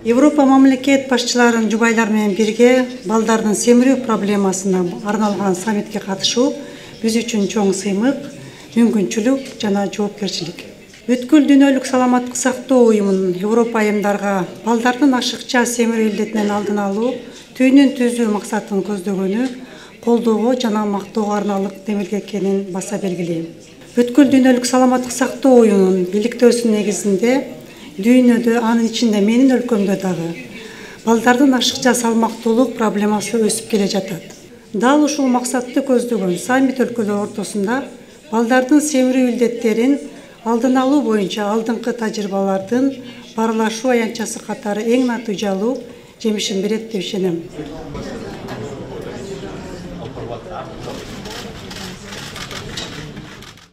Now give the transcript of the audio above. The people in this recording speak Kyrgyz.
Европа мамлекет башчыларынын жубайлары менен бирге балдардын семирүү проблемасына арналган саммитке катышуу биз үчүн чоң сыймык, мүмкүнчүлүк жана жоопкерчилик. Бүткүл дүйнөлүк саламаттык сактоо уюмунун Европа айымдарга балдардын ашыкча семирүү илдетинен алдын алуу, түйүнүн түзүү максатын көздөгөнү колдоого жана мактоого арналык демилге экенин баса белгилейм. Бүткүл дүйнөлүк саламаттык сактоо уюмунун иликтөөсүнүн негизинде дүйнөдө, анын ичинде менин өлкөмдө дагы балдардын ашыкча салмактуулук проблемасы өсүп келе жатат. Дал ушул максатты көздөгөн саммит өлкөлөр ортосунда балдардын семирүү илдеттерин алдын алуу боюнча алдыңкы тажрыйбалардын баарлашуу аянтчасы катары эң натыйжалуу жемишин берет деп ишенем.